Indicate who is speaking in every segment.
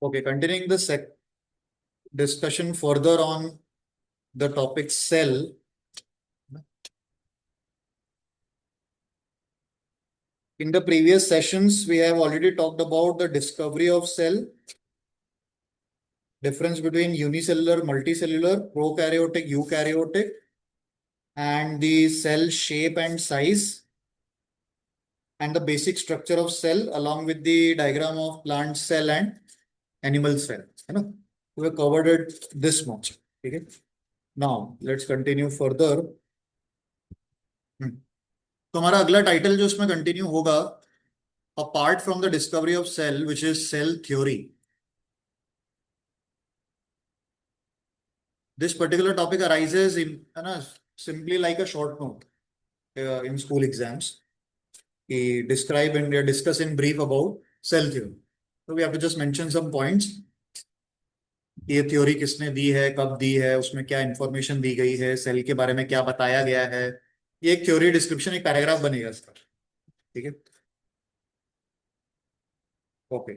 Speaker 1: Okay, continuing the discussion further on the topic cell. In the previous sessions, we have already talked about the discovery of cell, difference between unicellular, multicellular, prokaryotic, eukaryotic, and the cell shape and size, and the basic structure of cell along with the diagram of plant cell and animal cell. We have covered it this much. Okay. Now let's continue further. तो हमारा अगला title जो इसमें continue होगा, apart from the discovery of cell which is cell theory. This particular topic arises in simply like a short note in school exams कि describe and discuss in brief about cell theory. तो we have to just mention some points. ये theory किसने दी है, कब दी है, उसमें क्या इंफॉर्मेशन दी गई है, सेल के बारे में क्या बताया गया है. ये एक थ्योरी डिस्क्रिप्शन, एक पैराग्राफ बनेगा इसका. ठीक है. ओके.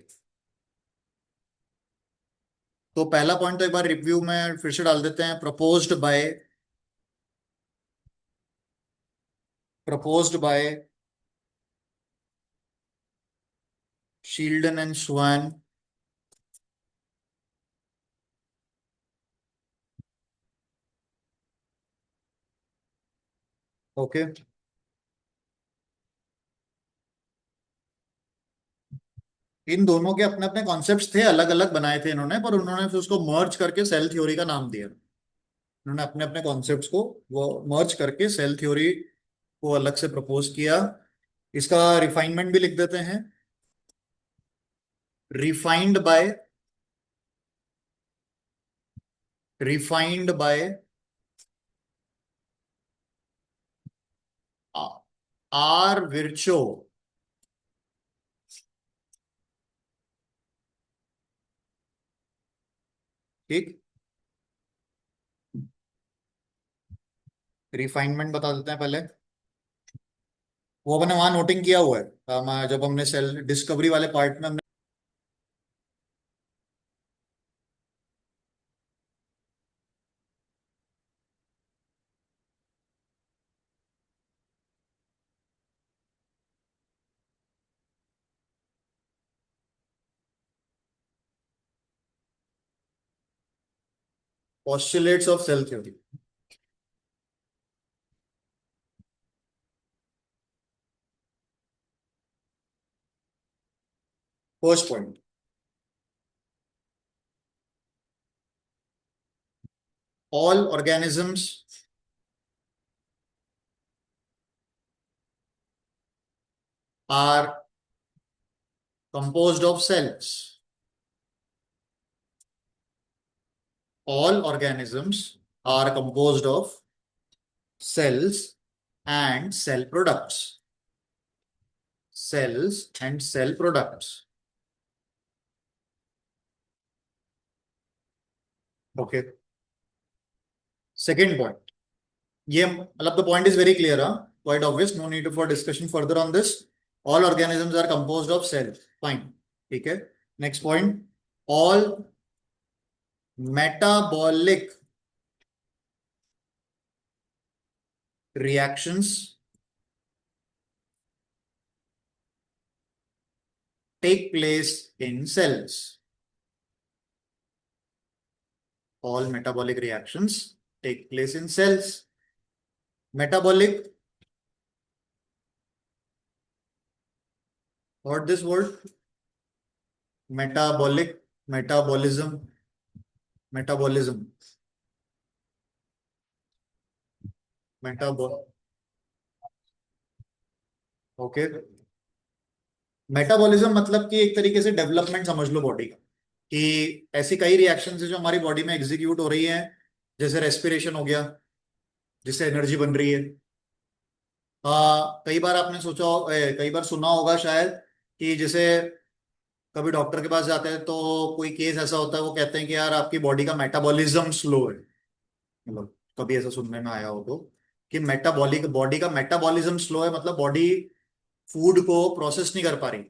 Speaker 1: तो पहला पॉइंट तो एक बार रिव्यू में फिर से डाल देते हैं. Proposed by Schleiden and Schwann. Okay. इन दोनों के अपने अपने कॉन्सेप्ट्स थे, अलग अलग बनाए थे इन्होंने, पर उन्होंने फिर उसको मर्ज करके सेल थ्योरी का नाम दिया. उन्होंने अपने अपने कॉन्सेप्ट्स को वो मर्ज करके सेल थ्योरी को अलग से प्रपोज किया. इसका रिफाइनमेंट भी लिख देते हैं. Refined by refined by R Virchow. ठीक. रिफाइनमेंट बता देते हैं पहले. वो मैंने वहां नोटिंग किया हुआ है. जब हमने सेल डिस्कवरी वाले पार्ट में हमने postulates of cell theory. First point. All organisms are composed of cells. All organisms are composed of cells and cell products. Cells and cell products. Okay. Second point. ये मतलब the point is very clear, huh? Quite obvious. No need for discussion further on this. All organisms are composed of cells. Fine. ठीक है. Next point. All metabolic reactions take place in cells. All metabolic reactions take place in cells. Metabolic, what this word? Metabolism. Okay. Metabolism मतलब कि एक तरीके से development समझ लो body का, कि ऐसी कई रिएक्शन है जो हमारी बॉडी में एग्जीक्यूट हो रही है. जैसे रेस्पिरेशन हो गया, जिससे एनर्जी बन रही है. कई बार आपने कई बार सुना होगा शायद कि जैसे कभी डॉक्टर के पास जाते हैं तो कोई केस ऐसा होता है, वो कहते हैं कि यार आपकी बॉडी का मेटाबॉलिज्म स्लो है. मतलब कभी ऐसा सुनने में आया हो तो, कि बॉडी का मेटाबॉलिज्म स्लो है, मतलब बॉडी फूड को प्रोसेस नहीं कर पा रही,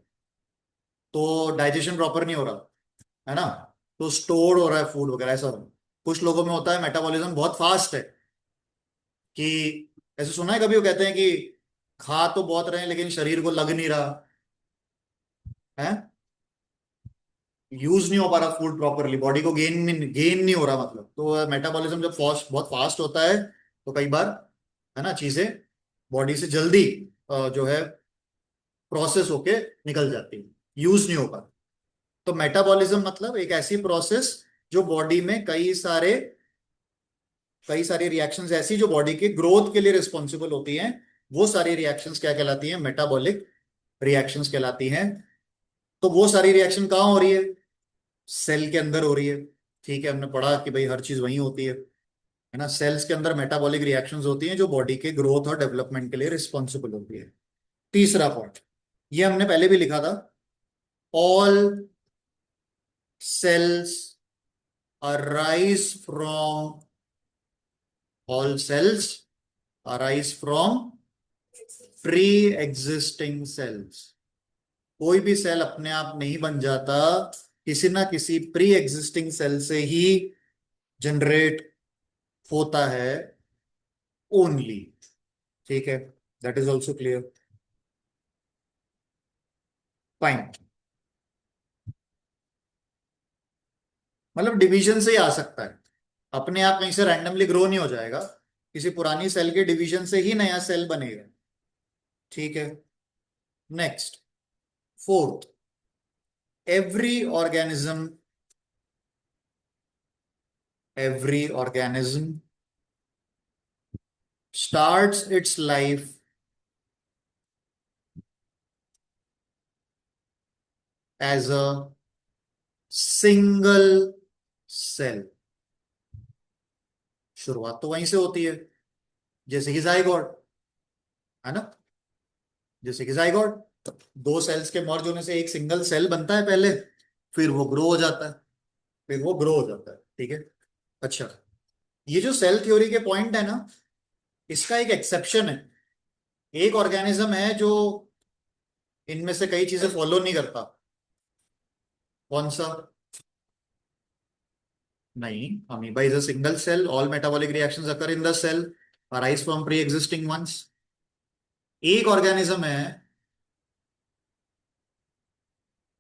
Speaker 1: तो डाइजेशन प्रॉपर नहीं हो रहा. है ना, तो स्टोर हो रहा है फूड वगैरह ऐसा। कुछ लोगों में होता है मेटाबॉलिज्म बहुत फास्ट है, कि ऐसे सुना है कभी, वो कहते हैं कि खा तो बहुत रहे हैं लेकिन शरीर को लग नहीं रहा है, यूज नहीं हो पा रहा फूड प्रॉपरली, बॉडी को गेन नहीं हो रहा, मतलब तो मेटाबॉलिज्म जब फास्ट बहुत फास्ट होता है तो कई बार, है ना, चीजें बॉडी से जल्दी जो है प्रोसेस होके निकल जाती है, यूज नहीं हो पाती। तो मेटाबॉलिज्म मतलब एक ऐसी प्रोसेस जो बॉडी में कई सारी रिएक्शंस ऐसी जो बॉडी के ग्रोथ के लिए रिस्पॉन्सिबल होती हैं, वो सारी रिएक्शंस क्या कहलाती हैं, मेटाबॉलिक रिएक्शंस कहलाती हैं। तो वो सारी रिएक्शन कहाँ हो रही है, सेल के अंदर हो रही है। ठीक है, हमने पढ़ा कि भाई हर चीज वहीं होती है ना, सेल्स के अंदर मेटाबॉलिक रिएक्शंस होती हैं जो बॉडी के ग्रोथ और डेवलपमेंट के लिए रिस्पॉन्सिबल होती है। तीसरा पॉइंट, ये हमने पहले भी लिखा था, all cells arise from all cells arise from pre-existing cells। कोई भी सेल अपने आप नहीं बन जाता, किसी ना किसी प्री एग्जिस्टिंग सेल से ही जनरेट होता है ओनली। ठीक है, that is also clear, fine. मतलब डिवीजन से ही आ सकता है, अपने आप कहीं से रैंडमली ग्रो नहीं हो जाएगा, किसी पुरानी सेल के डिवीजन से ही नया सेल बनेगा। ठीक है, next, fourth, every organism every organism starts its life as a single cell। शुरुआत तो वहीं से होती है, जैसे कि जाइगोट, है ना, जैसे कि जाइगोट, दो सेल्स के मर्ज होने से एक सिंगल सेल बनता है पहले, फिर वो ग्रो हो जाता है, फिर वो ग्रो हो जाता है। ठीक है, अच्छा, ये जो सेल थ्योरी के पॉइंट है ना, इसका एक एक्सेप्शन है। एक ऑर्गेनिज्म है जो इनमें से कई चीजें फॉलो नहीं करता। कौन सा? नहीं, amoeba is a single cell, all metabolic reactions occur in the cell, arise from pre-existing ones। एक ऑर्गेनिज्म है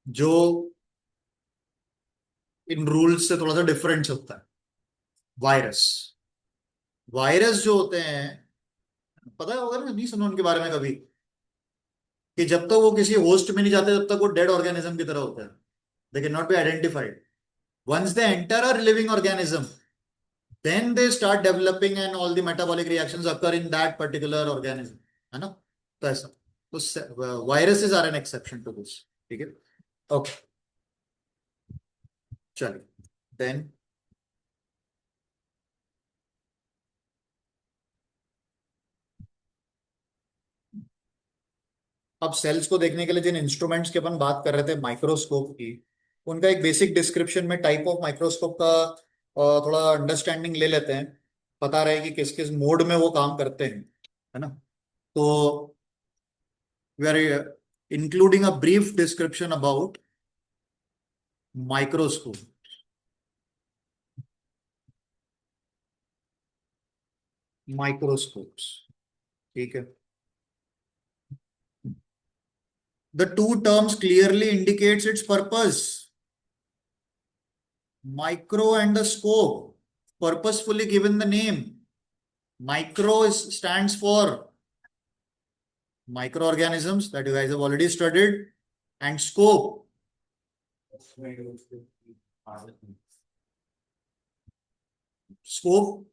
Speaker 1: जो इन रूल्स से थोड़ा सा डिफरेंट चलता है, वायरस। वायरस जो होते हैं, पता होगा ना, नहीं सुना उनके बारे में कभी, कि जब तक वो किसी होस्ट में नहीं जाते तब तक वो डेड ऑर्गेनिज्म की तरह होते हैं, they can not be identified. Once they enter a living organism, then they start developing and all the metabolic reactions occur in that particular organism, है ना, तो ऐसा, तो viruses are an exception to this. ठीक है, okay, चलिए, then अब sales को देखने के लिए जिन इंस्ट्रूमेंट्स की अपन बात कर रहे थे, माइक्रोस्कोप की, उनका एक बेसिक डिस्क्रिप्शन में टाइप ऑफ माइक्रोस्कोप का थोड़ा अंडरस्टैंडिंग ले लेते हैं, पता रहे कि किस किस मोड में वो काम करते हैं, है ना। तो we are including a brief description about microscope. Microscopes, ठीक है, the two terms clearly indicates its purpose, micro and the scope, purposefully given the name. Stands for microorganisms that you guys have already studied, and scope, scope,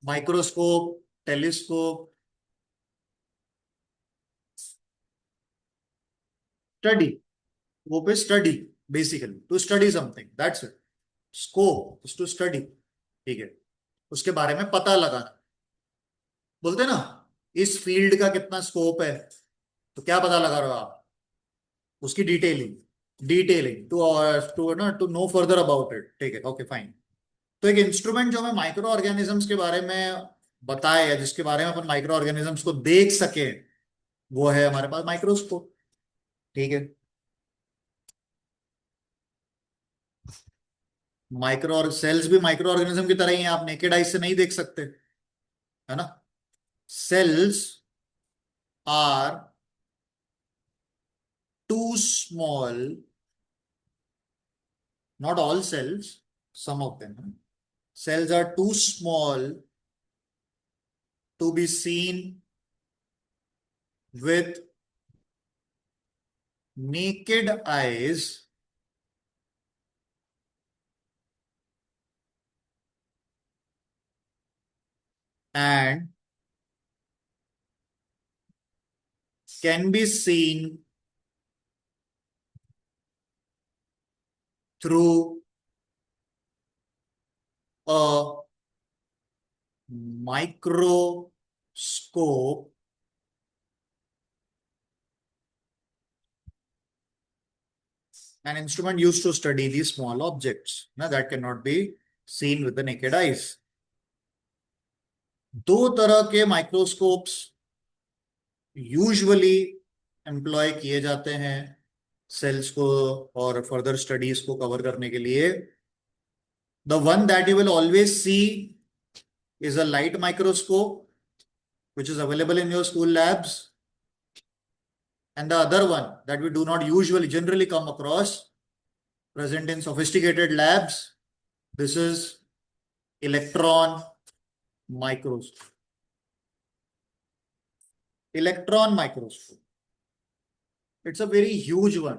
Speaker 1: microscope, telescope, study, scope is study, basically to study something, that's it। scope is to study, ठीक है, उसके बारे में पता लगाना। बोलते हैं ना, इस फील्ड का कितना स्कोप है, तो क्या पता लगा रहे हो आप, उसकी डिटेलिंग, टू टू ना to know further about it. ठीक है, ओके, फाइन। तो एक इंस्ट्रूमेंट जो हमें माइक्रो ऑर्गेनिजम्स के बारे में बताए, या जिसके बारे में अपन माइक्रो ऑर्गेनिजम्स को देख सके, वो है हमारे पास माइक्रोस्कोप। ठीक है, माइक्रो और सेल्स भी माइक्रो ऑर्गेनिज्म की तरह ही हैं, आप नेकेड आई से नहीं देख सकते, है ना। Cells are too small, not all cells, some of them. Cells are too small to be seen with naked eyes and can be seen through a microscope, an instrument used to study these small objects. Now, that cannot be seen with the naked eyes. दो तरह के microscopes usually employ किए जाते हैं sales को और further studies को cover करने के लिए। The one that you will always see is a light microscope, which is available in your school labs. And the other one that we do not usually generally come across, present in sophisticated labs, this is electron microscope. Electron microscope. It's a very huge one,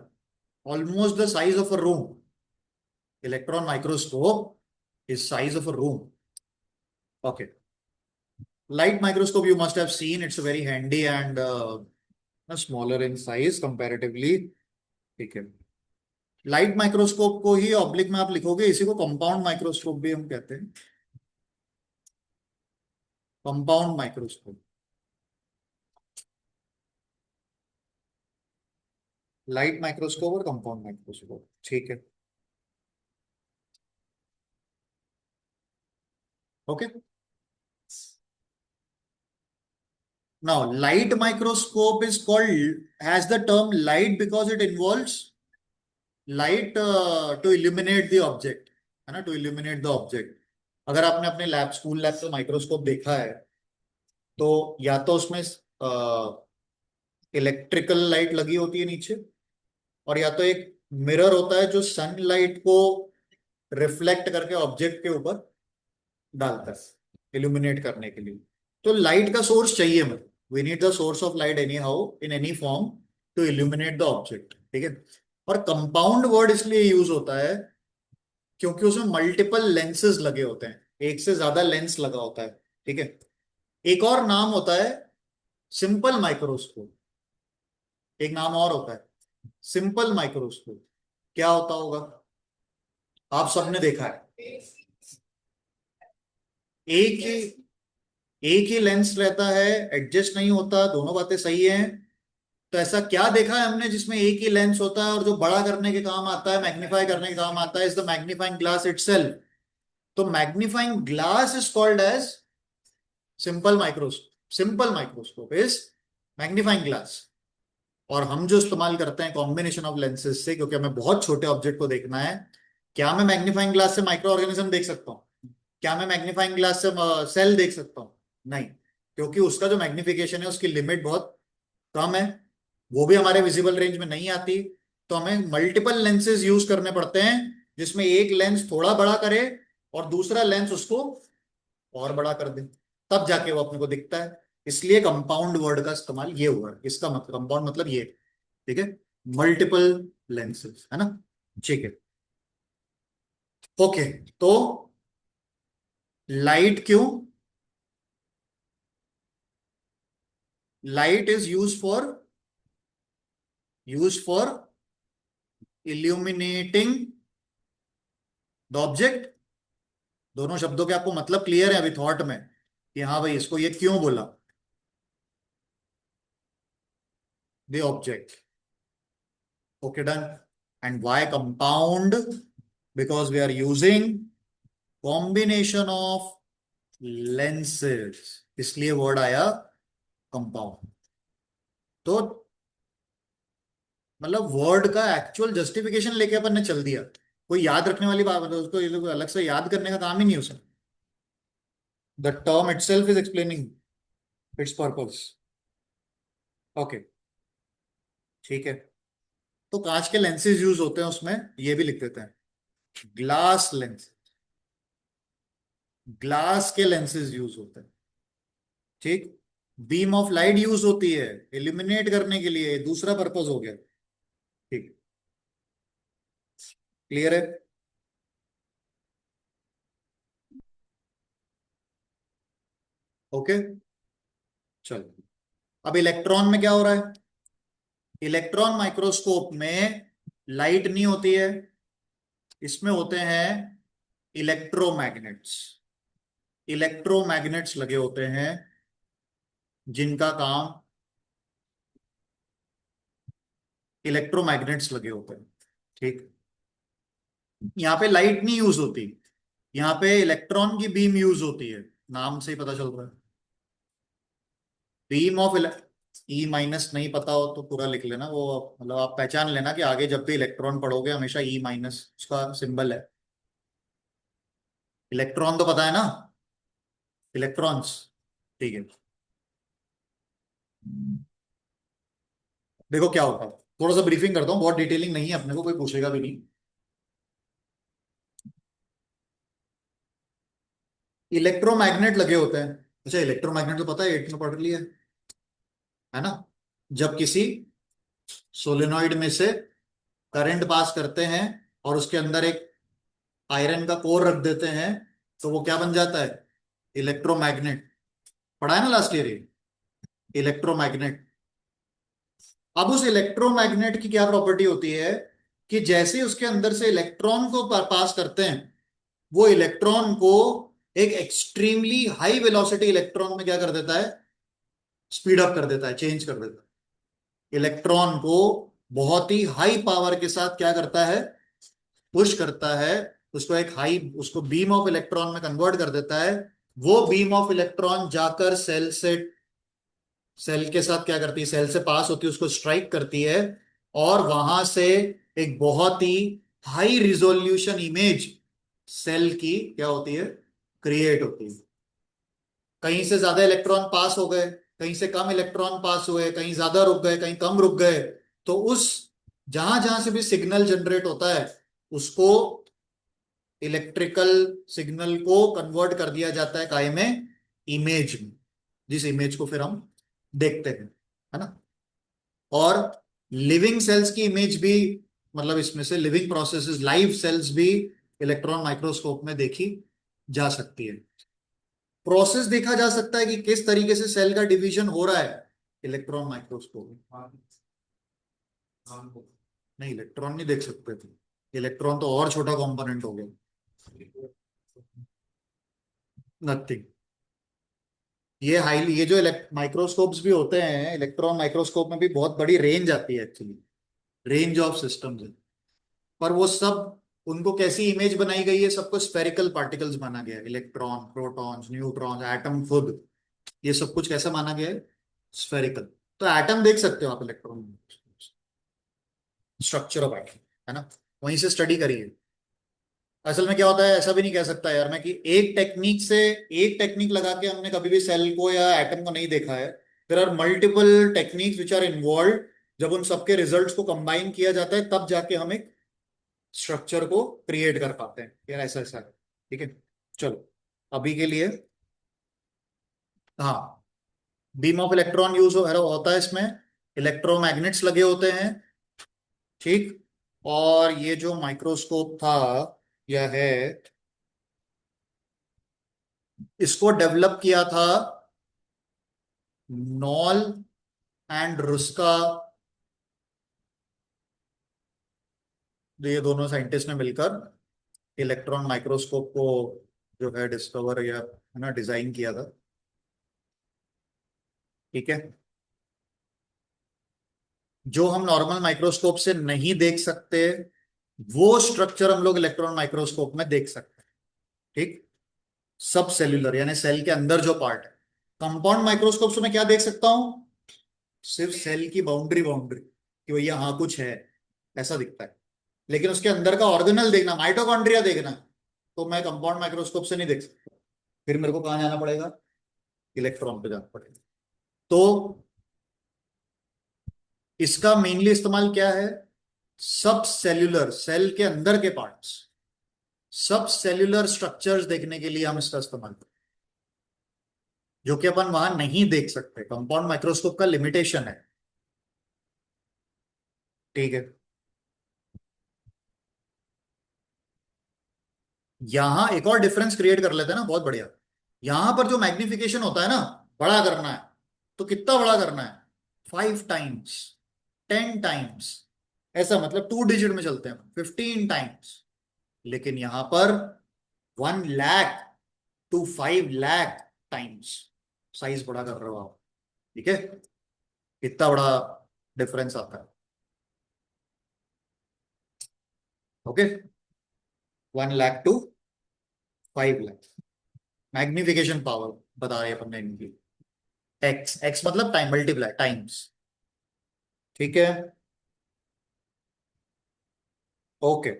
Speaker 1: almost the size of a room. Electron microscope is size of a room. Okay. Light microscope you must have seen. It's a very handy and smaller in size comparatively. ठीक है, light microscope को ही oblique में आप लिखोगे, इसी को compound microscope भी हम कहते हैं। कंपाउंड माइक्रोस्कोप, लाइट माइक्रोस्कोप और कंपाउंड माइक्रोस्कोप, ठीक है। Okay, now light microscope is called, has the term light because it involves light to illuminate the object, है ना, टू इल्यूमिनेट द ऑब्जेक्ट। अगर आपने अपने लैब, स्कूल लैब में microscope देखा है, तो या तो उसमें इलेक्ट्रिकल लाइट लगी होती है नीचे, और या तो एक मिरर होता है जो सनलाइट को रिफ्लेक्ट करके ऑब्जेक्ट के ऊपर डालता है इल्यूमिनेट करने के लिए। तो लाइट का सोर्स चाहिए, मतलब we need the source of light anyhow in any form to illuminate the object, ठीक है। और कंपाउंड वर्ड इसलिए यूज होता है क्योंकि उसमें मल्टीपल लेंसेज लगे होते हैं, एक से ज्यादा लेंस लगा होता है, ठीक है। एक और नाम होता है सिंपल माइक्रोस्कोप, एक नाम और होता है सिंपल माइक्रोस्कोप। क्या होता होगा, आप सबने देखा है, एक ही एक ही लेंस रहता है, एडजस्ट नहीं होता, दोनों बातें सही हैं। तो ऐसा क्या देखा है हमने जिसमें एक ही लेंस होता है और जो बड़ा करने के काम आता है, मैग्नीफाई करने के काम आता है, is the magnifying glass itself. तो magnifying glass is called as simple microscope. Simple microscope is magnifying glass. और हम जो इस्तेमाल करते हैं कॉम्बिनेशन ऑफ लेंसेज से, क्योंकि हमें बहुत छोटे ऑब्जेक्ट को देखना है। क्या मैं मैग्नीफाइंग ग्लास से माइक्रो ऑर्गेनिज्म देख सकता हूँ? क्या मैं मैग्नीफाइंग ग्लास से सेल देख सकता हूँ? नहीं, क्योंकि उसका जो मैग्निफिकेशन है उसकी लिमिट बहुत कम है, वो भी हमारे विजिबल रेंज में नहीं आती। तो हमें मल्टीपल लेंसेज यूज करने पड़ते हैं, जिसमें एक लेंस थोड़ा बड़ा करे और दूसरा लेंस उसको और बड़ा कर दे, तब जाके वो अपने को दिखता है। इसलिए कंपाउंड वर्ड का इस्तेमाल ये हुआ है, इसका मतलब कंपाउंड मतलब ये, ठीक है, मल्टीपल लेंसेज, है ना। ठीक है, ओके। तो लाइट क्यों, light is use for illuminating the object. दोनों शब्दों के आपको मतलब क्लियर है अभी थॉट में कि हाँ भाई इसको ये क्यों बोला, the object. Okay, done. And why compound, because we are using combination of lenses, इसलिए वर्ड आया कंपाउंड। तो मतलब वर्ड का एक्चुअल जस्टिफिकेशन लेके अपन ने चल दिया, कोई याद रखने वाली बात, मतलब उसको ये लोग अलग से याद करने का काम ही नहीं उसे। The term itself is explaining it's purpose. Okay, ठीक है। तो कांच के लेंसेज यूज होते हैं उसमें, ये भी लिख देते हैं, ग्लास लेंस, ग्लास के लेंसेज यूज होते हैं, ठीक। बीम ऑफ लाइट यूज होती है इल्यूमिनेट करने के लिए, दूसरा पर्पस हो गया, ठीक। क्लियर है? ओके, चलो। अब इलेक्ट्रॉन में क्या हो रहा है? इलेक्ट्रॉन माइक्रोस्कोप में लाइट नहीं होती है, इसमें होते हैं इलेक्ट्रोमैग्नेट्स। इलेक्ट्रोमैग्नेट्स लगे होते हैं जिनका काम, इलेक्ट्रोमैग्नेट्स लगे होते हैं, ठीक। यहाँ पे लाइट नहीं यूज होती, यहाँ पे इलेक्ट्रॉन की बीम यूज होती है, नाम से ही पता चल रहा है। बीम ऑफ, ई माइनस नहीं पता हो तो पूरा लिख लेना वो, मतलब आप पहचान लेना कि आगे जब भी इलेक्ट्रॉन पढ़ोगे हमेशा ई माइनस उसका सिंबल है। इलेक्ट्रॉन तो पता है ना, इलेक्ट्रॉन्स, ठीक है। देखो क्या होता है, थोड़ा सा ब्रीफिंग करता हूँ, बहुत डिटेलिंग नहीं है, अपने को कोई पूछेगा भी नहीं। इलेक्ट्रोमैग्नेट लगे होते हैं, अच्छा इलेक्ट्रोमैग्नेट तो पता है, एट में पढ़ लिया है ना। जब किसी सोलेनॉइड में से करंट पास करते हैं और उसके अंदर एक आयरन का कोर रख देते हैं, तो वो क्या बन जाता है? इलेक्ट्रोमैग्नेट। पढ़ा है ना लास्ट ईयर ये, इलेक्ट्रोमैग्नेट। अब उस इलेक्ट्रोमैग्नेट की क्या प्रॉपर्टी होती है कि जैसे ही उसके अंदर से इलेक्ट्रॉन को पास करते हैं, वो इलेक्ट्रॉन को एक एक्सट्रीमली हाई वेलोसिटी इलेक्ट्रॉन में क्या कर देता है? स्पीड अप कर देता है, चेंज कर देता है इलेक्ट्रॉन को। बहुत ही हाई पावर के साथ क्या करता है? पुश करता है उसको, एक हाई, उसको बीम ऑफ इलेक्ट्रॉन में कन्वर्ट कर देता है। वो बीम ऑफ इलेक्ट्रॉन जाकर सेल से, सेल के साथ क्या करती है, सेल से पास होती है, उसको स्ट्राइक करती है, और वहां से एक बहुत ही हाई रिजोल्यूशन इमेज सेल की क्या होती है? क्रिएट होती है। कहीं से ज्यादा इलेक्ट्रॉन पास हो गए, कहीं से कम इलेक्ट्रॉन पास हुए, कहीं ज्यादा रुक गए, कहीं कम रुक गए, तो उस जहां जहां से भी सिग्नल जनरेट होता है उसको, इलेक्ट्रिकल सिग्नल को कन्वर्ट कर दिया जाता है काय में? इमेज में, जिस इमेज को फिर हम देखते हैं, है ना। और लिविंग सेल्स की इमेज भी, मतलब इसमें से लिविंग प्रोसेसेस, लाइव सेल्स भी इलेक्ट्रॉन माइक्रोस्कोप में देखी जा सकती है। प्रोसेस देखा जा सकता है कि किस तरीके से सेल का डिवीजन हो रहा है इलेक्ट्रॉन माइक्रोस्कोप में। नहीं, इलेक्ट्रॉन नहीं देख सकते थे, इलेक्ट्रॉन तो और छोटा कंपोनेंट हो गया, नथिंग। ये जो माइक्रोस्कोप्स भी होते हैं, इलेक्ट्रॉन माइक्रोस्कोप में भी बहुत बड़ी रेंज आती है एक्चुअली, रेंज ऑफ सिस्टम्स है। पर वो सब, उनको कैसी इमेज बनाई गई है? सबको स्फेरिकल पार्टिकल्स माना गया है, इलेक्ट्रॉन, प्रोटॉन्स, न्यूट्रॉन्स, एटम खुद, ये सब कुछ कैसा माना गया है? स्फेरिकल। तो एटम देख सकते हो आप इलेक्ट्रॉन, स्ट्रक्चर ऑफ एटम, है ना, वहीं से स्टडी करिए। असल में क्या होता है, ऐसा भी नहीं कह सकता यार मैं कि एक टेक्निक से, एक टेक्निक लगा के हमने कभी भी सेल को या एटम को नहीं देखा है। There are multiple techniques which are involve, जब उन सबके रिजल्ट्स को कंबाइन किया जाता है तब जाके हम एक स्ट्रक्चर को क्रिएट कर पाते हैं यार, ऐसा ऐसा है, ठीक है। चलो, अभी के लिए, हाँ, बीम ऑफ इलेक्ट्रॉन यूज होता है इसमें, इलेक्ट्रोमैग्नेट्स लगे होते हैं, ठीक। और ये जो माइक्रोस्कोप था, यह है, इसको डेवलप किया था नॉल एंड रुस्का, ये दोनों साइंटिस्ट ने मिलकर इलेक्ट्रॉन माइक्रोस्कोप को जो है डिस्कवर या है ना डिजाइन किया था, ठीक है। जो हम नॉर्मल माइक्रोस्कोप से नहीं देख सकते, वो स्ट्रक्चर हम लोग इलेक्ट्रॉन माइक्रोस्कोप में देख सकते हैं, ठीक। सब सेल्यूलर यानी सेल के अंदर जो पार्ट है। कंपाउंड माइक्रोस्कोप से मैं क्या देख सकता हूं? सिर्फ सेल की बाउंड्री बाउंड्री कि भैया हाँ कुछ है, ऐसा दिखता है। लेकिन उसके अंदर का ऑर्गेनल देखना, माइटोकॉन्ड्रिया देखना, तो मैं कंपाउंड माइक्रोस्कोप से नहीं देख सकता। फिर मेरे को कहाँ जाना पड़ेगा, इलेक्ट्रॉन पे जाना पड़ेगा। तो इसका मेनली इस्तेमाल क्या है, सब सेल्यूलर, सेल के अंदर के पार्ट्स, सब सेल्यूलर स्ट्रक्चर्स देखने के लिए हम इसका इस्तेमाल करते हैं, जो कि अपन वहां नहीं देख सकते, कंपाउंड माइक्रोस्कोप का लिमिटेशन है। ठीक है। यहां एक और डिफरेंस क्रिएट कर लेते हैं ना, बहुत बढ़िया। यहां पर जो मैग्निफिकेशन होता है ना, बड़ा करना है, तो कितना बड़ा करना है, 5 टाइम्स, 10 टाइम्स, ऐसा मतलब 2 डिजिट में चलते हैं, 15 टाइम्स। लेकिन यहां पर 1 lakh to 5 lakh times size बड़ा कर रहे हो आप। ठीक है, कितना बड़ा डिफरेंस आता है। Okay, 1 lakh to 5 lakh magnification power बता रही है अपन ने इनकी। एक्स, एक्स मतलब टाइम, मल्टीप्लाई टाइम्स। ठीक है। ओके,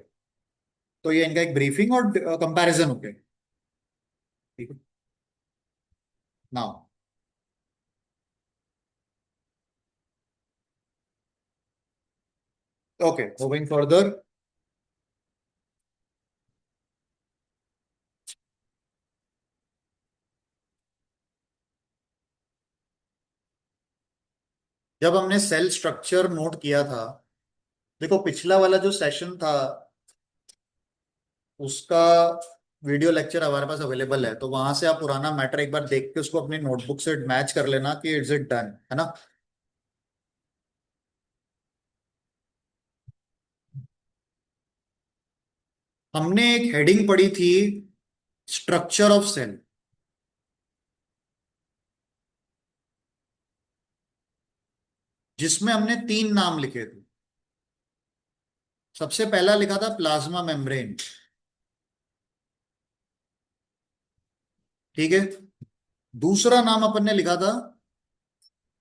Speaker 1: तो ये इनका एक ब्रीफिंग और कंपैरिजन हो गया। ठीक है। Now, okay, moving further. जब हमने सेल स्ट्रक्चर नोट किया था, देखो पिछला वाला जो सेशन था उसका वीडियो लेक्चर हमारे पास अवेलेबल है, तो वहां से आप पुराना मैटर एक बार देख के उसको अपनी नोटबुक से मैच कर लेना कि इट्स इट डन, है ना। हमने एक हेडिंग पढ़ी थी, स्ट्रक्चर ऑफ सेल, जिसमें हमने 3 नाम लिखे थे। सबसे पहला लिखा था प्लाज्मा मेम्ब्रेन। ठीक है। दूसरा नाम अपन ने लिखा था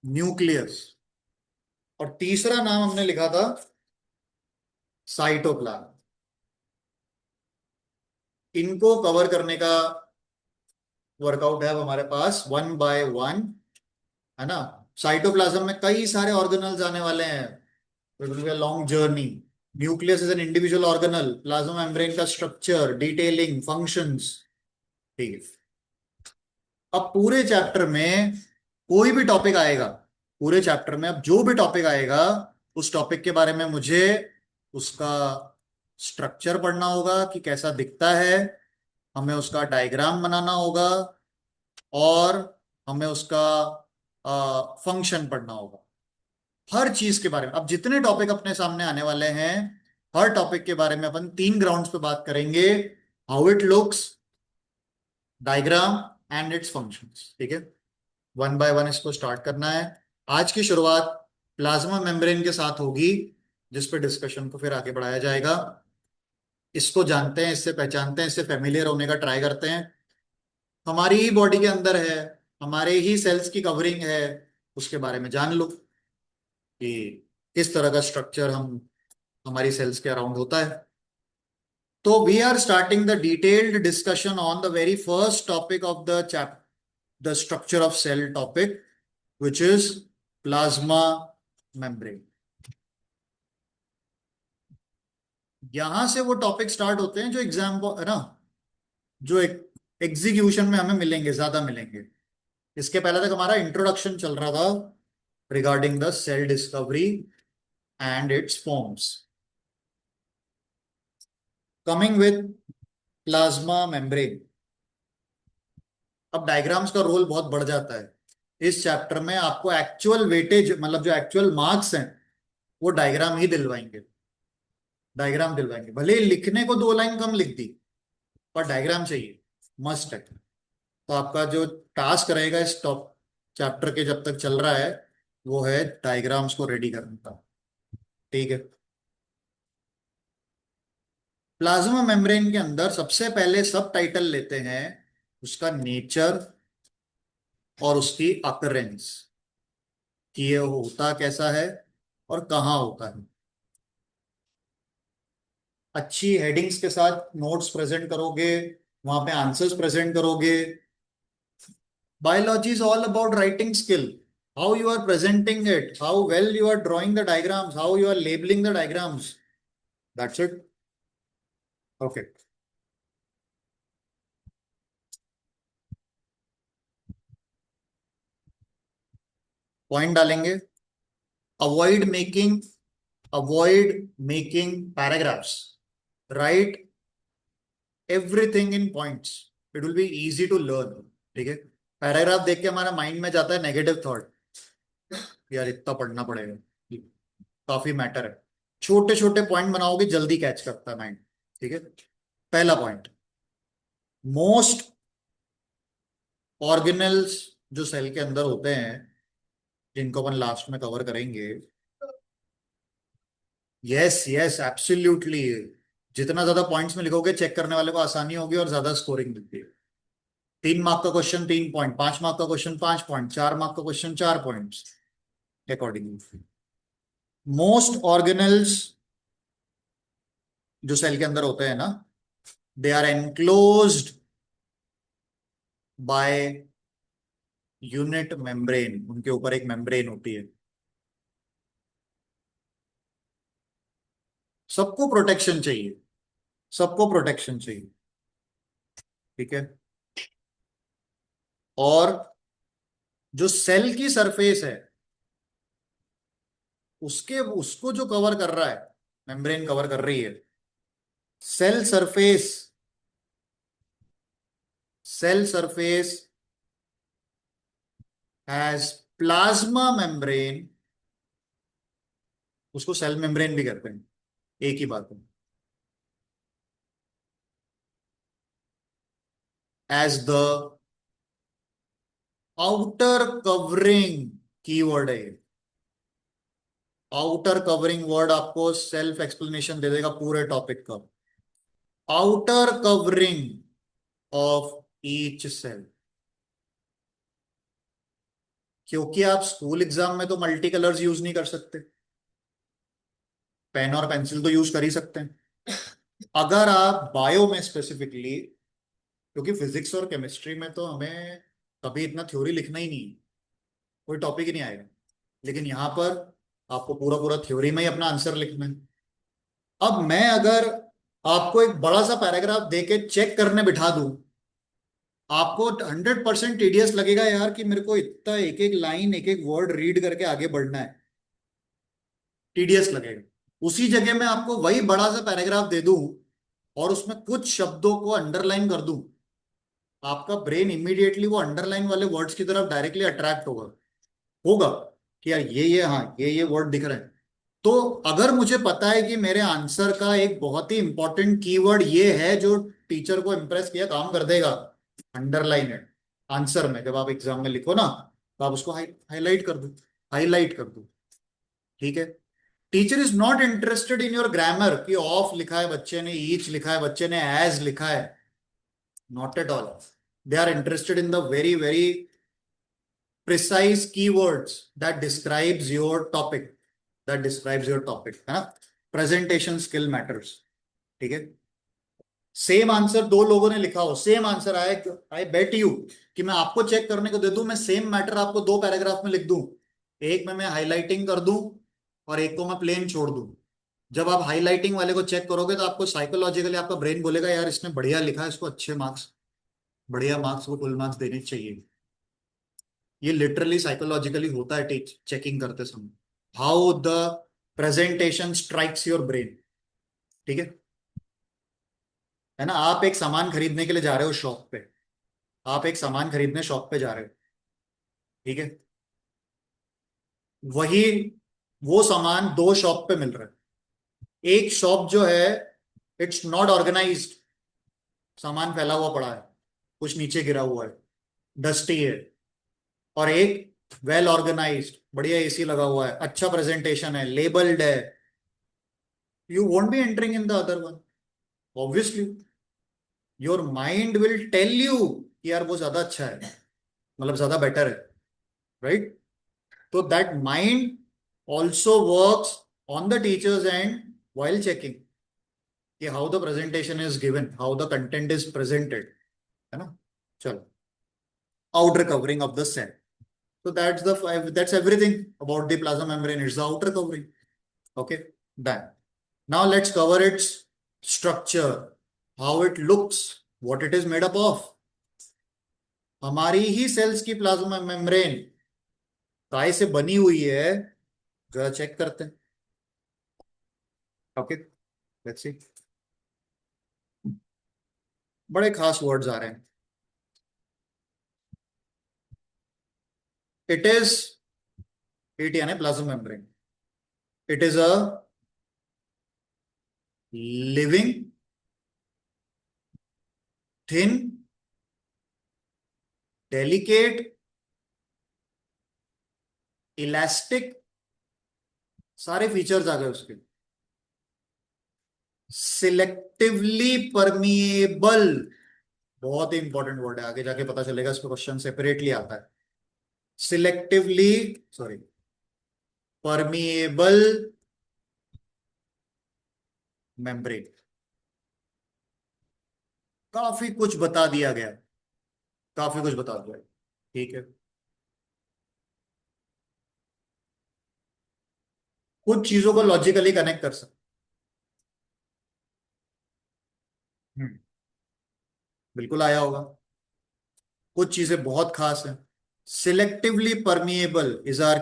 Speaker 1: न्यूक्लियस। और तीसरा नाम हमने लिखा था साइटोप्लाज्म। इनको कवर करने का वर्कआउट है अब हमारे पास, 1 बाय 1, है ना। साइटोप्लाज्म में कई सारे ऑर्गेनल्स आने वाले हैं, it will be a long journey. Nucleus is an individual organelle, plasma membrane का स्ट्रक्चर, डिटेलिंग, फंक्शंस। ठीक है। अब पूरे चैप्टर में कोई भी टॉपिक आएगा, पूरे चैप्टर में अब जो भी टॉपिक आएगा, उस टॉपिक के बारे में मुझे उसका स्ट्रक्चर पढ़ना होगा कि कैसा दिखता है, हमें उसका डायग्राम बनाना होगा, और हमें उसका फंक्शन पढ़ना होगा। हर चीज के बारे में, अब जितने टॉपिक अपने सामने आने वाले हैं, हर टॉपिक के बारे में अपन 3 ग्राउंड्स पे बात करेंगे, how it looks, diagram, and it's functions. ठीक है। 1 बाय 1 इसको स्टार्ट करना है। आज की शुरुआत प्लाज्मा मेम्ब्रेन के साथ होगी, जिस पे डिस्कशन को फिर आगे बढ़ाया जाएगा। इसको जानते हैं, इससे पहचानते हैं, इससे फेमिलियर होने का ट्राई करते हैं। हमारी ही बॉडी के अंदर है, हमारे ही सेल्स की कवरिंग है, उसके बारे में जान लो कि किस तरह का स्ट्रक्चर हम हमारी सेल्स के अराउंड होता है। तो we are starting the detailed discussion on the very first topic of the chapter, the structure of cell topic, which is plasma membrane. यहां से वो टॉपिक स्टार्ट होते हैं जो एग्जाम है ना, जो एग्जीक्यूशन में हमें मिलेंगे, ज्यादा मिलेंगे। इसके पहले तक हमारा इंट्रोडक्शन चल रहा था regarding the cell discovery and its forms. Coming with plasma membrane, अब डायग्राम्स का रोल बहुत बढ़ जाता है इस चैप्टर में। आपको एक्चुअल वेटेज, मतलब जो एक्चुअल मार्क्स हैं, वो डायग्राम ही दिलवाएंगे, डायग्राम दिलवाएंगे। भले ही लिखने को 2 लाइन कम लिख दी, पर डायग्राम चाहिए, मस्ट है। तो आपका जो टास्क रहेगा इस टॉप चैप्टर के जब तक चल रहा है, वो है डायग्राम्स को रेडी करने का। ठीक है। प्लाज्मा मेम्ब्रेन के अंदर सबसे पहले सब टाइटल लेते हैं उसका नेचर और उसकी अकरेंस। कि ये होता कैसा है और कहाँ होता है। अच्छी हेडिंग्स के साथ नोट्स प्रेजेंट करोगे, वहां पे आंसर्स प्रेजेंट करोगे। Biology is all about writing skill. How you are presenting it, how well you are drawing the diagrams, how you are labeling the diagrams. That's it. Okay. Point डालेंगे. Avoid making, avoid making paragraphs. Write everything in points. It will be easy to learn. ठीक है. Paragraph देख के हमारा mind में जाता है negative thought, यार इतना पढ़ना पड़ेगा, काफी मैटर है। छोटे छोटे पॉइंट बनाओगे जल्दी कैच करता है माइंड। ठीक है। पहला पॉइंट, मोस्ट ऑर्गेनल्स जो सेल के अंदर होते हैं, जिनको अपन लास्ट में कवर करेंगे। Yes yes absolutely. जितना ज्यादा पॉइंट्स में लिखोगे चेक करने वाले को आसानी होगी और ज्यादा स्कोरिंग मिलती है। 3 मार्क का क्वेश्चन 3 पॉइंट, 5 मार्क का क्वेश्चन 5 पॉइंट, 4 मार्क का question 4 points accordingly. Most organelles जो सेल के अंदर होते हैं ना, they are enclosed by unit membrane. उनके ऊपर एक मेम्ब्रेन होती है। सबको प्रोटेक्शन चाहिए, सबको प्रोटेक्शन चाहिए। ठीक है। और जो सेल की सरफेस है, उसके उसको जो कवर कर रहा है, मेम्ब्रेन कवर कर रही है। Cell surface, cell surface has plasma membrane. उसको सेल मेम्ब्रेन भी कहते हैं, एक ही बात है। As the outer covering keyword है। आउटर कवरिंग वर्ड आपको सेल्फ एक्सप्लेनेशन दे देगा पूरे टॉपिक का। Outer covering of each cell. क्योंकि आप स्कूल एग्जाम में तो मल्टी कलर्स यूज नहीं कर सकते, पेन और पेंसिल तो यूज कर ही सकते हैं। अगर आप बायो में स्पेसिफिकली, क्योंकि फिजिक्स और केमिस्ट्री में तो हमें कभी इतना थ्योरी लिखना ही नहीं है, कोई टॉपिक ही नहीं आएगा। लेकिन यहाँ पर आपको पूरा पूरा थ्योरी में ही अपना आंसर लिखना है। अब मैं अगर आपको एक बड़ा सा पैराग्राफ देके चेक करने बिठा दूं, आपको 100% टीडियस लगेगा यार, कि मेरे को इतना एक एक लाइन एक एक वर्ड रीड करके आगे बढ़ना है, टीडियस लगेगा। उसी जगह मैं आपको वही बड़ा सा पैराग्राफ दे दूं और उसमें कुछ शब्दों को अंडरलाइन कर दूं, आपका ब्रेन इमीडिएटली वो अंडरलाइन वाले वर्ड्स की तरफ डायरेक्टली अट्रैक्ट होगा, होगा कि यार ये हाँ ये वर्ड दिख रहे हैं। तो अगर मुझे पता है कि मेरे आंसर का एक बहुत ही इंपॉर्टेंट कीवर्ड ये है जो टीचर को इंप्रेस किया काम कर देगा, अंडरलाइन है आंसर में। जब आप एग्जाम में लिखो ना, तो आप उसको हाईलाइट कर दो, हाईलाइट कर दो। ठीक है। Teacher is not interested in your grammar, कि ऑफ लिखा है बच्चे ने, ईच लिखा है बच्चे ने, एज लिखा है। Not at all. They are interested in the very very precise keywords that describes your topic, that describes your topic, है ना। Presentation skill matters. ठीक है। सेम आंसर दो लोगों ने लिखा हो, सेम आंसर आए, आई बेट यू कि मैं आपको चेक करने को दे दूं, मैं सेम मैटर आपको 2 पैराग्राफ में लिख दूं, एक में मैं हाईलाइटिंग कर दूं और एक को मैं प्लेन छोड़ दूं। जब आप हाईलाइटिंग वाले को चेक करोगे तो आपको साइकोलॉजिकली आपका ब्रेन बोलेगा यार इसने बढ़िया लिखा है, इसको अच्छे मार्क्स, बढ़िया मार्क्स को फुल मार्क्स देने चाहिए। ये लिटरली साइकोलॉजिकली होता है टीच चेकिंग करते समय, how the presentation strikes your brain. ठीक है। है ना। आप एक सामान खरीदने के लिए जा रहे हो शॉप पे, आप एक सामान खरीदने शॉप पे जा रहे हो। ठीक है। वही वो सामान 2 शॉप पे मिल रहा है। एक शॉप जो है, इट्स नॉट ऑर्गेनाइज्ड, सामान फैला हुआ पड़ा है, कुछ नीचे गिरा हुआ है, डस्टी है। और एक वेल ऑर्गेनाइज्ड, बढ़िया एसी लगा हुआ है, अच्छा प्रेजेंटेशन है, लेबल्ड है। You won't be entering in the other one, obviously. Your mind will tell you कि यार वो ज्यादा अच्छा है, मतलब ज्यादा बेटर है, राइट। तो that mind also works on the teachers and while checking कि how the presentation is given, how the content is presented, है ना। चलो, outer covering of the cell. So that's everything about the plasma membrane. It's the outer covering. Okay, done. Now let's cover its structure, how it looks, what it is made up of. हमारी ही sales की plasma membrane काय से बनी हुई है, जरा check करते हैं। Okay, let's see. बड़े खास वर्ड्स आ रहे हैं। इट इज, इट यानी plasma membrane, it is a living thin delicate elastic, सारे फीचर्स आ गए उसके। सिलेक्टिवली परमिएबल, बहुत ही इंपॉर्टेंट वर्ड है, आगे जाके पता चलेगा, इसको क्वेश्चन सेपरेटली आता है। Selectively, sorry, permeable membrane. काफी कुछ बता दिया गया, काफी कुछ बता दिया। ठीक है, कुछ चीजों को लॉजिकली कनेक्ट कर सकते। हम्म, बिल्कुल आया होगा। कुछ चीजें बहुत खास हैं। सिलेक्टिवली परमिएबल इज आर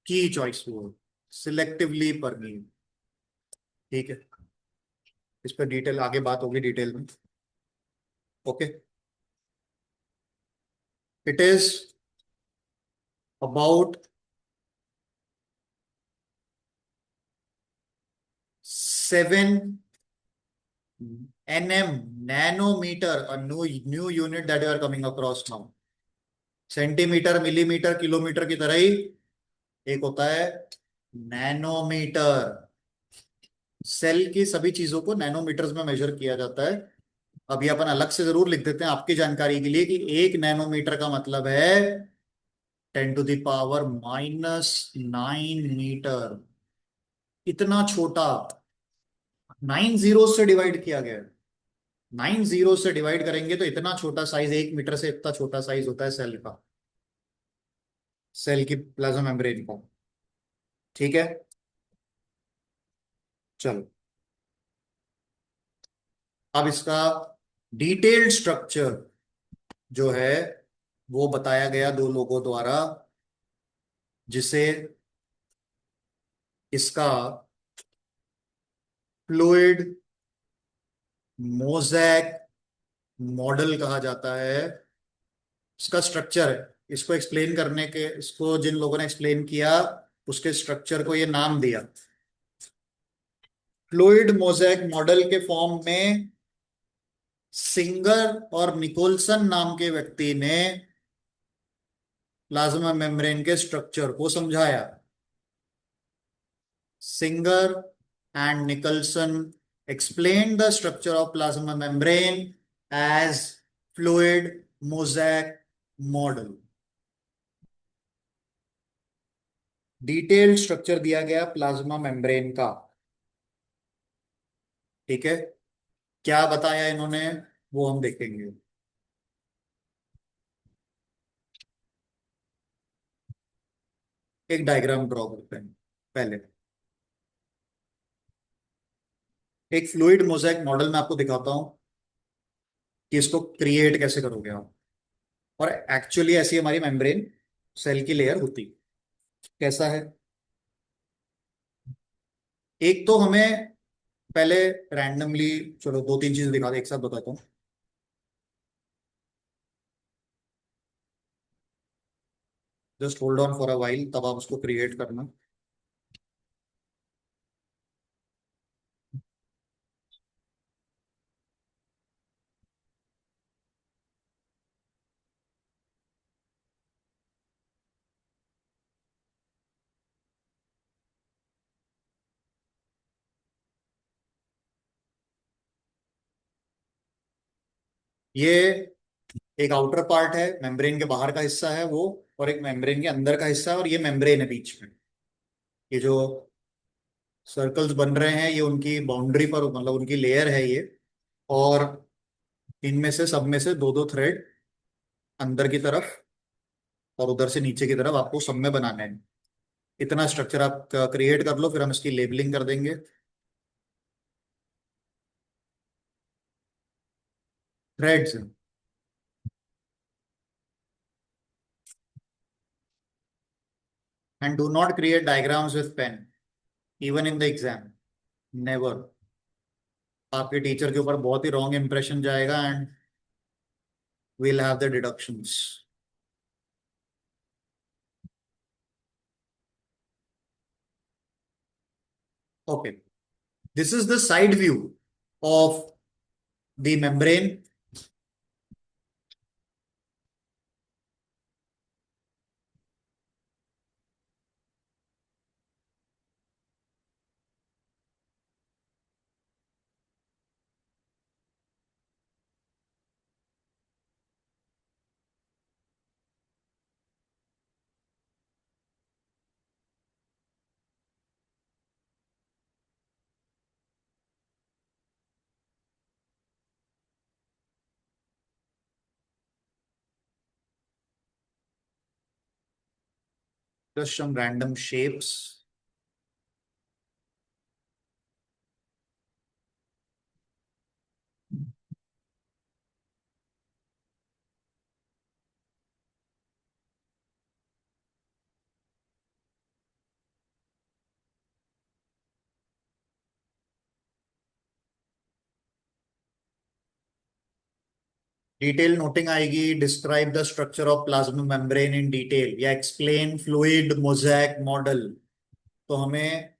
Speaker 1: की चॉइस वर्ड, सिलेक्टिवली परमिएबल। ठीक है, इस पर डिटेल आगे बात होगी डिटेल में। Okay, it is about 7 nm, nanometer, a new unit that you are coming across now. Centimetre, millimetre, kilometre की तरह ही एक होता है नैनोमीटर। सेल की सभी चीजों को नैनोमीटर्स में मेजर किया जाता है। अभी अपन अलग से जरूर लिख देते हैं आपकी जानकारी के लिए कि 1 नैनोमीटर का मतलब है 10⁻⁻⁹ इतना छोटा। 9 जीरो से डिवाइड किया गया है। 9 जीरो से डिवाइड करेंगे तो इतना छोटा साइज, 1 मीटर से इतना छोटा साइज होता है सेल का, सेल की प्लाज्मा मेम्ब्रेन का। ठीक है, चलो अब इसका डिटेल्ड स्ट्रक्चर जो है वो बताया गया दो लोगों द्वारा, जिसे इसका फ्लूइड मोज़ेक मॉडल कहा जाता है। इसका स्ट्रक्चर है, इसको एक्सप्लेन करने के, इसको जिन लोगों ने एक्सप्लेन किया उसके स्ट्रक्चर को ये नाम दिया। फ्लूइड मोज़ेक मॉडल के फॉर्म में सिंगर और निकोलसन नाम के व्यक्ति ने प्लाज्मा मेम्ब्रेन के स्ट्रक्चर को समझाया। Singer and Nicholson explained the structure of plasma membrane as fluid mosaic model. Detailed structure दिया गया प्लाज्मा मेम्ब्रेन का। ठीक है, क्या बताया इन्होंने वो हम देखेंगे। एक डायग्राम ड्रॉ करते हैं पहले। एक फ्लूइड मोज़ेक मॉडल में आपको दिखाता हूं कि इसको क्रिएट कैसे करोगे आप। और एक्चुअली ऐसी हमारी मेम्ब्रेन सेल की लेयर होती कैसा है। एक तो हमें पहले रैंडमली, चलो दो तीन चीजें दिखा दे, एक साथ बताता हूँ। Just hold on for a while, तब आप उसको क्रिएट करना। ये एक आउटर पार्ट है, मेम्ब्रेन के बाहर का हिस्सा है वो। और एक मेम्ब्रेन के अंदर का हिस्सा है, और ये मेम्ब्रेन है बीच में। ये जो सर्कल्स बन रहे हैं ये उनकी बाउंड्री पर, मतलब उनकी लेयर है ये। और इनमें से सब में से दो दो थ्रेड अंदर की तरफ और उधर से नीचे की तरफ आपको सब में बनाने हैं। इतना स्ट्रक्चर आप क्रिएट कर लो, फिर हम इसकी लेबलिंग कर देंगे। Threads. And do not create diagrams with pen even in the exam, never. आपके टीचर के ऊपर बहुत ही रॉन्ग इंप्रेशन जाएगा and we'll have the deductions. Okay, this is the side view of the membrane. Just some random shapes. Detail noting आएगी, describe the structure of plasma membrane in detail, या explain fluid mosaic model. तो हमें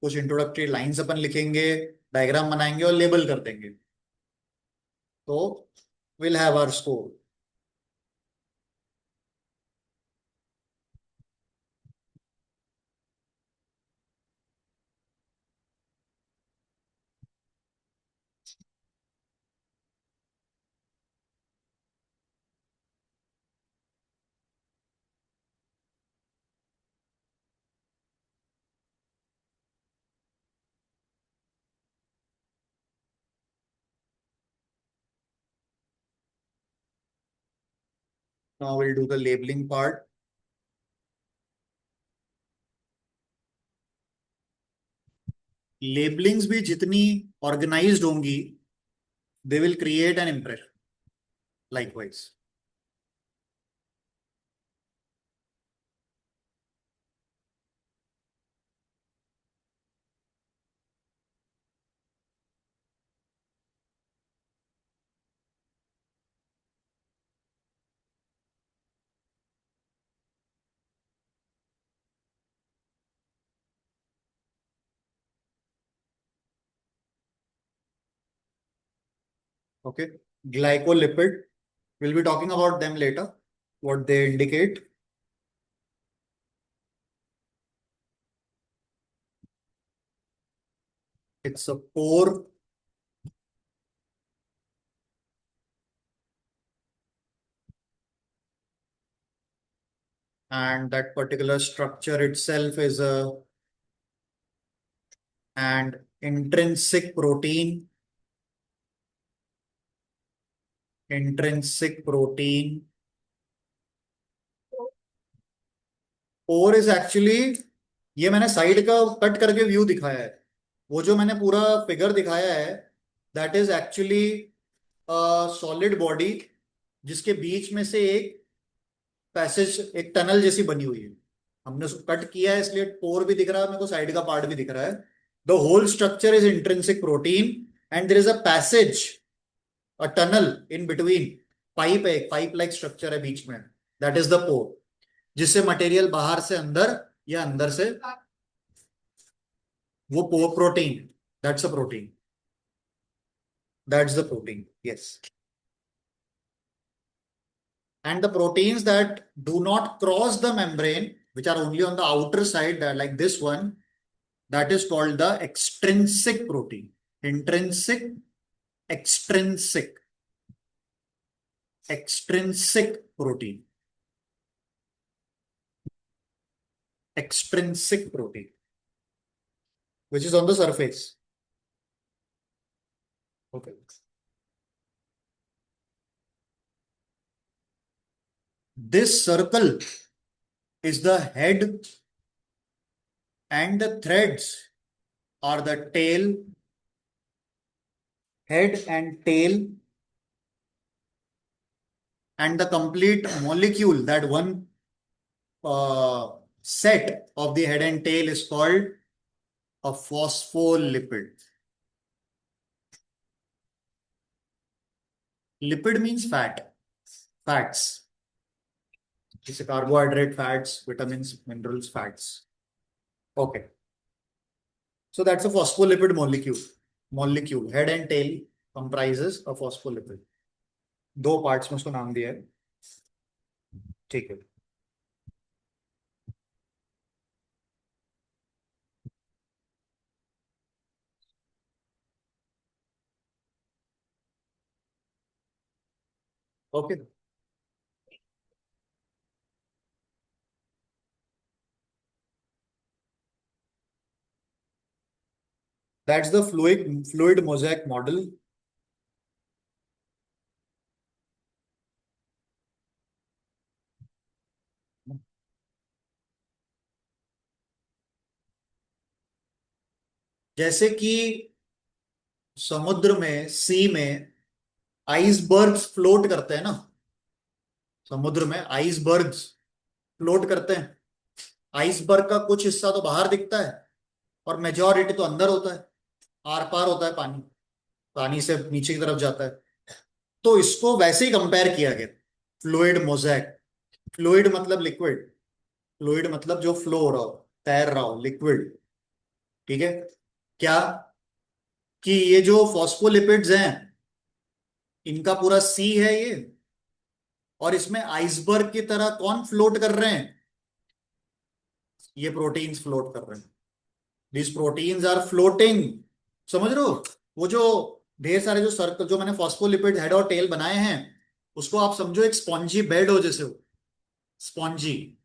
Speaker 1: कुछ introductory lines अपन लिखेंगे, diagram बनाएंगे और label कर देंगे, तो we'll have our score. Now we'll do the labelling part. Labellings भी जितनी ऑर्गेनाइज्ड होंगी, they will create an impression likewise. Okay, glycolipid, we'll be talking about them later, what they indicate. It's a pore, and that particular structure itself is a and intrinsic protein. Intrinsic protein. Pore is actually, ये मैंने side का cut करके view दिखाया है। वो जो मैंने पूरा फिगर दिखाया है, that is actually solid body, जिसके बीच में से एक पैसेज, एक टनल जैसी बनी हुई है। हमने उसको कट किया है, इसलिए पोर भी दिख रहा है मेरे को, साइड का पार्ट भी दिख रहा है। The whole structure is intrinsic protein and there is a passage, a tunnel in between. Pipe है, एक पाइप लाइक स्ट्रक्चर है बीच में, दैट इज द पोर, जिससे मटेरियल बाहर से अंदर या अंदर से, वो pore protein, that's a protein, that's the protein, yes. And the proteins that do not cross the membrane, which are only on the outer side, like this one, that is called the extrinsic protein. Intrinsic, extrinsic, extrinsic protein. extrinsic protein which is on the surface. Okay. This circle is the head and the threads are the tail, head and tail, and the complete molecule, that one set of the head and tail is called a phospholipid. Lipid means fat, fats. It's a carbohydrate, fats, vitamins, minerals, fats. Okay. So that's a phospholipid molecule. Molecule, head and tail comprises a phospholipid. दो parts में उसको नाम दिया है. ठीक है. Okay. That's the fluid mosaic model. जैसे कि समुद्र में, सी में आइसबर्ग्स फ्लोट करते हैं ना. समुद्र में आइसबर्ग्स फ्लोट करते हैं. आइसबर्ग का कुछ हिस्सा तो बाहर दिखता है और मेजॉरिटी तो अंदर होता है. आर पार होता है पानी, पानी से नीचे की तरफ जाता है. तो इसको वैसे ही कंपेयर किया गया. Fluid mosaic. फ्लूइड मतलब लिक्विड. फ्लूइड मतलब जो फ्लो हो रहा हो, तैर रहा हो, लिक्विड. ठीक है. क्या कि ये जो फॉस्फोलिपिड्स हैं, इनका पूरा सी है ये, और इसमें आइसबर्ग की तरह कौन फ्लोट कर रहे हैं? ये प्रोटीन्स फ्लोट कर रहे हैं. This proteins are floating. समझ रहे हो? वो जो ढेर सारे जो सर्कल जो मैंने फॉस्फोलिपिड हेड और टेल बनाए हैं, उसको आप समझो एक स्पॉन्जी बेड हो जैसे हो. स्पॉन्जी.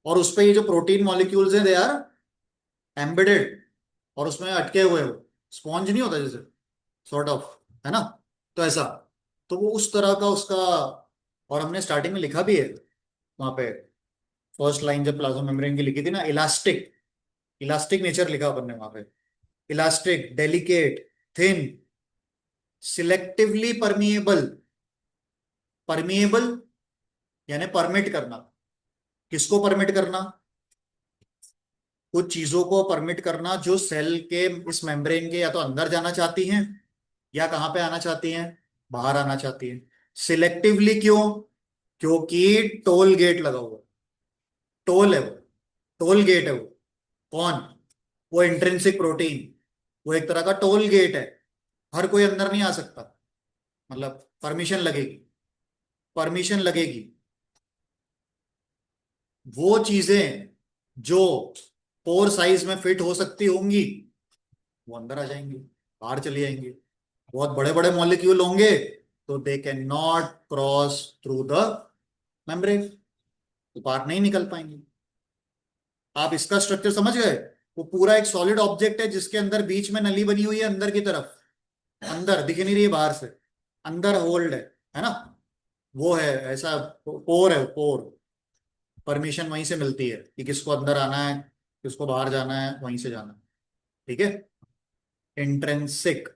Speaker 1: और उस पे ये जो प्रोटीन मॉलिक्यूल्स हैं, दे आर एम्बेडेड, और उसमें अटके हुए हो. स्पॉन्ज नहीं होता जैसे, सॉर्ट ऑफ, है ना? तो ऐसा. तो वो उस तरह का उसका. और हमने स्टार्टिंग में लिखा भी है वहां पे. फर्स्ट लाइन जब प्लाज्मा मेम्ब्रेन की लिखी थी ना, इलास्टिक. इलास्टिक नेचर लिखा अपन ने वहां पे. Elastic, delicate, thin, selectively permeable. Permeable यानी परमिट करना. किसको परमिट करना? कुछ चीजों को परमिट करना जो सेल के इस मेम्ब्रेन के या तो अंदर जाना चाहती हैं, या कहां पे आना चाहती हैं, बाहर आना चाहती हैं. सिलेक्टिवली क्यों? क्योंकि टोल गेट लगा हुआ. टोल है वो. टोल गेट है वो. कौन? वो इंट्रिंसिक प्रोटीन. वो एक तरह का टोल गेट है. हर कोई अंदर नहीं आ सकता. मतलब परमिशन लगेगी. परमिशन लगेगी. वो चीजें जो पोर साइज में फिट हो सकती होंगी, वो अंदर आ जाएंगी, बाहर चली जाएंगी. बहुत बड़े बड़े मॉलिक्यूल होंगे तो दे can not cross through the membrane. तो बाहर नहीं निकल पाएंगे. आप इसका स्ट्रक्चर समझ गए? वो पूरा एक सॉलिड ऑब्जेक्ट है जिसके अंदर बीच में नली बनी हुई है अंदर की तरफ. अंदर दिख नहीं रही है बाहर से. अंदर होल्ड है ना? वो है ऐसा. पोर है पोर. परमिशन वहीं से मिलती है कि किसको अंदर आना है, किसको बाहर जाना है, वहीं से जाना है. ठीक है. इंट्रेंसिक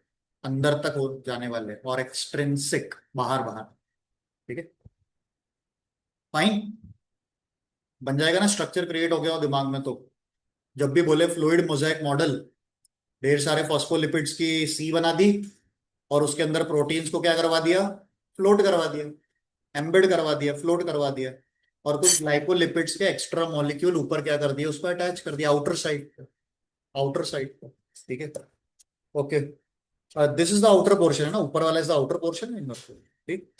Speaker 1: अंदर तक हो जाने वाले, और एक्सट्रिंसिक बाहर बाहर. ठीक है. फाइन. बन जाएगा ना? स्ट्रक्चर क्रिएट हो गया हो दिमाग में तो. जब भी बोले फ्लूइड मोजाइक मॉडल, ढेर सारे फॉस्फोलिपिड्स की सी बना दी, और उसके अंदर प्रोटीन्स को क्या करवा दिया? फ्लोट करवा दिया. एम्बेड करवा दिया, फ्लोट करवा दिया. और कुछ ग्लाइकोलिपिड्स के एक्स्ट्रा मॉलिक्यूल ऊपर क्या कर दिया? उसको अटैच कर दिया आउटर साइड पे. आउटर साइड पे. ठीक है. Okay. This is the outer portion, है ना? ऊपर वाला इज द आउटर पोर्शन. ठीक.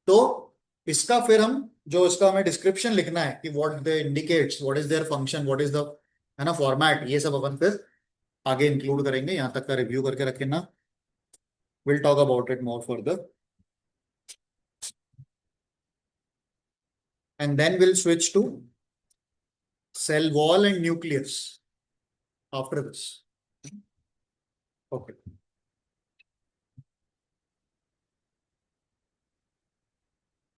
Speaker 1: तो इसका फिर हम, जो इसका हमें डिस्क्रिप्शन लिखना है कि what they indicates, what is their function, what is the, है ना, फॉर्मेट, ये सब अपन फिर आगे इंक्लूड करेंगे. यहां तक का रिव्यू करके रखें ना. Will talk about it more further. And then will switch to cell wall and nucleus after this. Okay.